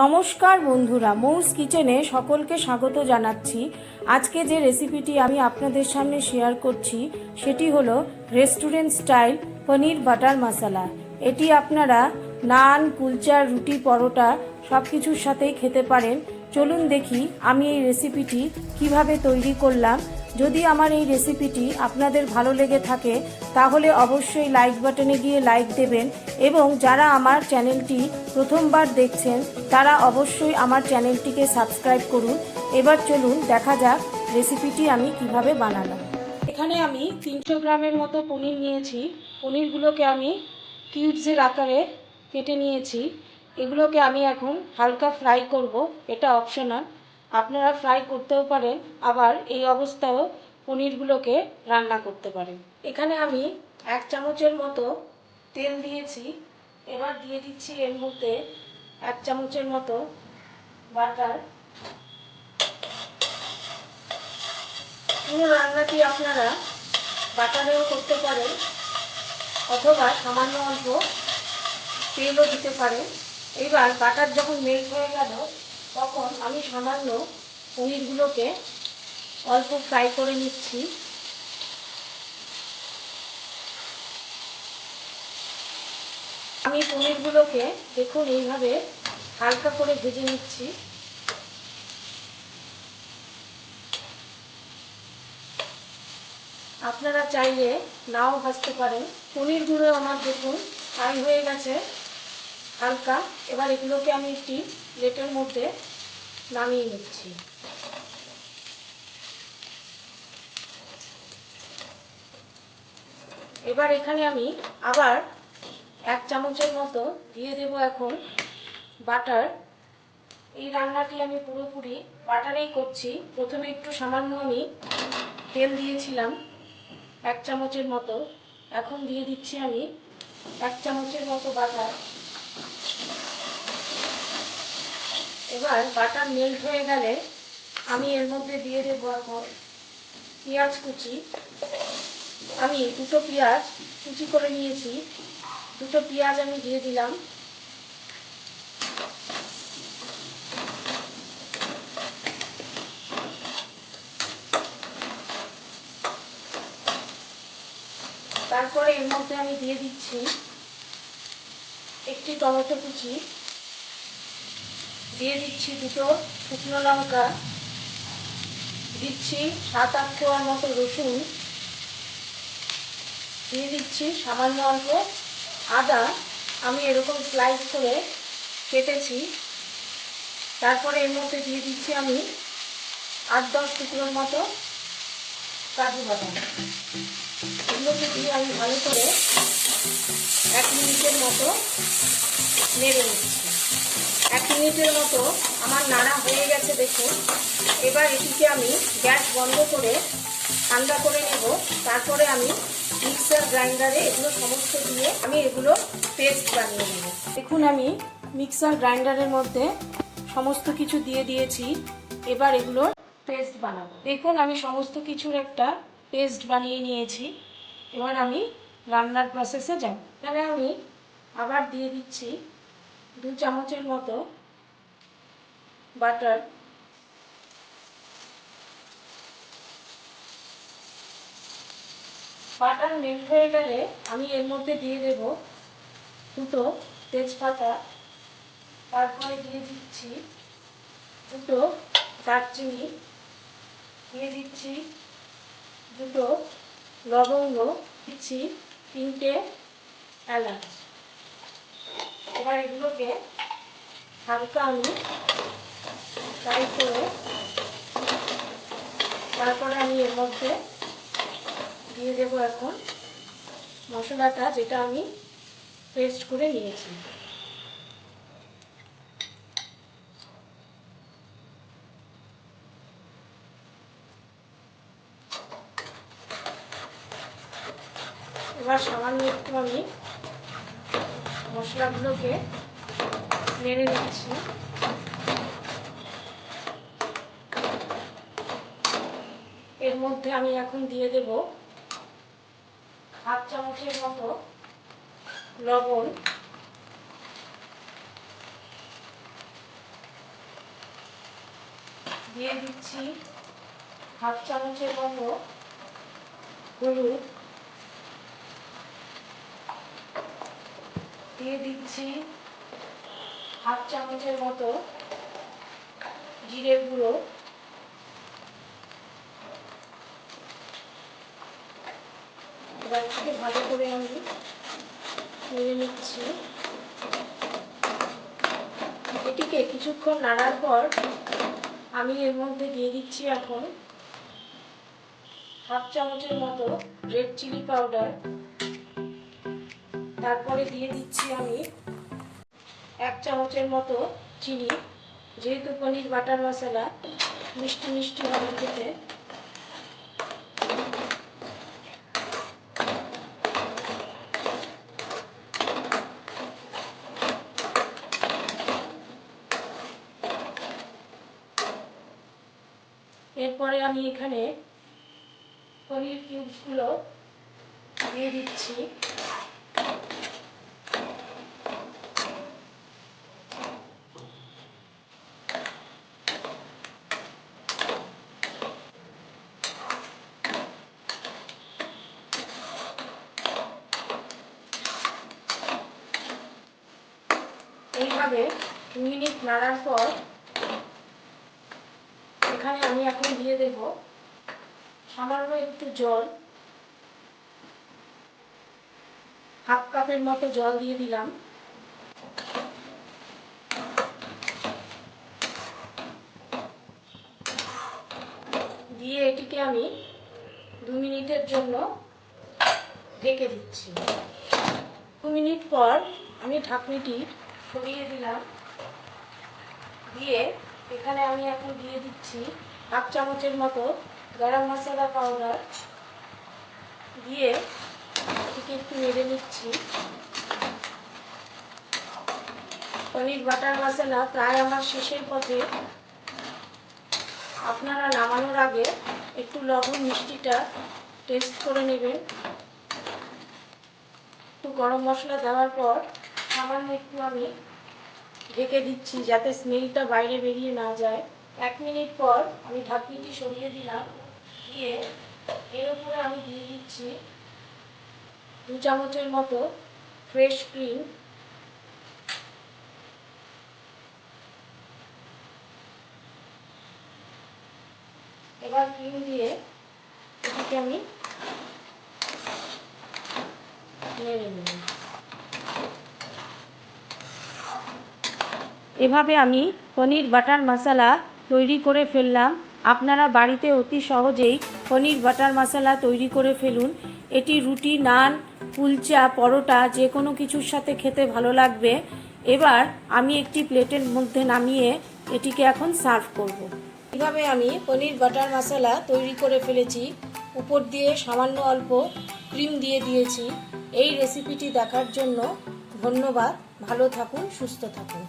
নমস্কার বন্ধুরা, মৌস কিচেনে সকলকে স্বাগত জানাচ্ছি। আজকে যে রেসিপিটি আমি আপনাদের সামনে শেয়ার করছি সেটি হলো রেস্টুরেন্ট স্টাইল পনির বাটার মশলা। এটি আপনারা নান, কুলচা, রুটি, পরোটা সব কিছুর সাথেই খেতে পারেন। চলুন দেখি আমি এই রেসিপিটি কিভাবে তৈরি করলাম। যদি আমার এই রেসিপিটি আপনাদের ভালো লেগে থাকে তাহলে অবশ্যই লাইক বাটনে গিয়ে লাইক দেবেন, এবং যারা আমার চ্যানেলটি প্রথমবার দেখছেন তারা অবশ্যই আমার চ্যানেলটিকে সাবস্ক্রাইব করুন। এবার চলুন দেখা যাক রেসিপিটি আমি কিভাবে বানালাম। এখানে আমি 300 গ্রামের মতো পনির নিয়েছি। পনিরগুলোকে আমি কিউবসের আকারে কেটে নিয়েছি। এগুলোকে আমি এখন হালকা ফ্রাই করব, এটা অপশনাল, আপনারা ফ্রাই করতেও পারেন, আবার এই অবস্থায়ও পনিরগুলোকে রান্না করতে পারেন। এখানে আমি 1 চামচের মতো তেল দিয়েছি। এবার দিয়ে দিচ্ছি এর মধ্যে 1 চামচের মতো বাটার। পুরো রান্নাটি আপনারা বাটারেও করতে পারেন অথবা সামান্য অল্প তেলও দিতে পারেন। এবার বাটার যখন মেল্ট হয়ে গেল তখন আমি সামান্য পনিরগুলোকে অল্প ফ্রাই করে নিচ্ছি। আমি পনিরগুলোকে দেখুন এইভাবে হালকা করে ভেজে নিচ্ছি। আপনারা চাইলে নাও ভাজতে পারেন। পনিরগুলো আমার দেখুন ফ্রাই হয়ে গেছে হালকা। এবার এগুলোকে আমি একটি প্লেটের মধ্যে নামিয়ে নিচ্ছি। এবার এখানে আমি আবার 1 চামচের মতো দিয়ে দেব এখন বাটার। এই রান্নাটি আমি পুরোপুরি বাটারেই করছি। প্রথমে একটু সামান্য আমি তেল দিয়েছিলাম 1 চামচের মতো, এখন দিয়ে দিচ্ছি আমি 1 চামচের মতো বাটার। এবার বাটার মেল্ট হয়ে গেলে আমি এর মধ্যে দিয়ে দেব এখন পেঁয়াজ কুচি। আমি 2টো পেঁয়াজ কুচি করে নিয়েছি, 2টো পেঁয়াজ আমি দিয়ে দিলাম। তারপরে এর মধ্যে আমি দিয়ে দিচ্ছি একটি টমেটো কুচি, দিয়ে দিচ্ছি 2টো শুকনো লঙ্কা, দিচ্ছি 7-8 কোয়ার মতো রসুন, দিয়ে দিচ্ছি সামান্য অল্প আদা, আমি এরকম স্লাইস করে কেটেছি। তারপরে এর মধ্যে দিয়ে দিচ্ছি আমি 8-10 টুকরোর মতো কাজু বাদাম। এগুলোকে দিয়ে আমি ভালো করে 1 মিনিটের মতো নেড়ে নিচ্ছি। 1 মিনিটের মতো আমার নাড়া হয়ে গেছে দেখুন। এবার এটিকে আমি গ্যাস বন্ধ করে ঠান্ডা করে নেব। তারপরে আমি মিক্সার গ্রাইন্ডারে এগুলো সমস্ত দিয়ে আমি এগুলো পেস্ট বানিয়ে নেব। দেখুন আমি মিক্সার গ্রাইন্ডারের মধ্যে সমস্ত কিছু দিয়ে দিয়েছি। এবার এগুলোর পেস্ট বানাবো। দেখুন আমি সমস্ত কিছুর একটা পেস্ট বানিয়ে নিয়েছি। এবার আমি রান্নার প্রসেসে যাব। এখানে আমি আবার দিয়ে দিচ্ছি 2 চামচের মতো বাটার। বাটার মেল্ট হয়ে গেলে আমি এর মধ্যে দিয়ে দেব 2টো তেজপাতা, তারপরে দিয়ে দিচ্ছি 2টো দারচিনি, দিয়ে দিচ্ছি 2টো লবঙ্গ, দিচ্ছি 3টে এলাচ। এবার এগুলোকে হালকা আমি ফ্রাই করে তারপরে আমি এর মধ্যে দিয়ে দেবো এখন মশলাটা যেটা আমি পেস্ট করে নিয়েছি। এবার সামান্য একটু আমি মশলাগুলোকে নেড়ে নিচ্ছি। এর মধ্যে আমি এখন দিয়ে দেব 1/2 চামচের মতো লবণ, দিয়ে দিচ্ছি হাফ চামচের মতো হলুদ, দিয়ে দিচ্ছি হাফ চামচের মতো জিরে গুঁড়ো, এবার থেকে ভালো করে আমি নেড়ে নিচ্ছি। এটিকে কিছুক্ষণ নাড়ার পর আমি এর মধ্যে দিয়ে দিচ্ছি এখন হাফ চামচের মতো রেড চিলি পাউডার, তারপরে দিয়ে দিচ্ছি আমি 1 চামচের মতো চিনি, যেহেতু পনির বাটার মশলা মিষ্টি মিষ্টি হবে খেতে। এরপরে আমি এখানে পনির কিউবসগুলো দিয়ে দিচ্ছি। এইভাবে 2 মিনিট নাড়ার পর এখানে আমি এখন দিয়ে দেব সামান্য একটু জল, হাফ কাপের মতো জল দিয়ে দিলাম। দিয়ে এটিকে আমি 2 মিনিটের জন্য ঢেকে দিচ্ছি। 2 মিনিট পর আমি ঢাকনিটি সরিয়ে দিলাম। দিয়ে এখানে আমি এখন দিয়ে দিচ্ছি হাফ চামচের মতো গরম মশলা পাউডার, দিয়ে এটিকে একটু নেড়ে নিচ্ছি। পনির বাটার মশলা প্রায় আমার শেষের পথে। আপনারা নামানোর আগে একটু লবণ মিষ্টিটা টেস্ট করে নেবেন। একটু গরম মশলা দেওয়ার পর সামান্য একটু আমি ঢেকে দিচ্ছি যাতে স্মেলটা বাইরে বেরিয়ে না যায়। 1 মিনিট পর আমি ঢাকনিটি সরিয়ে দিলাম। দিয়ে এর উপরে আমি দিয়ে দিচ্ছি 2 চামচের মতো ফ্রেশ ক্রিম। এবার ক্রিম দিয়ে এটিকে আমি নেড়ে নেব। এভাবে আমি পনির বাটার মশলা তৈরি করে ফেললাম। আপনারা বাড়িতে অতি সহজেই পনির বাটার মশলা তৈরি করে ফেলুন। এটি রুটি, নান, কুলচা, পরোটা যে কোনো কিছুর সাথে খেতে ভালো লাগবে। এবার আমি একটি প্লেটের মধ্যে নামিয়ে এটিকে এখন সার্ভ করব। এভাবে আমি পনির বাটার মশলা তৈরি করে ফেলেছি। উপর দিয়ে সামান্য অল্প ক্রিম দিয়ে দিয়েছি। এই রেসিপিটি দেখার জন্য ধন্যবাদ। ভালো থাকুন, সুস্থ থাকুন।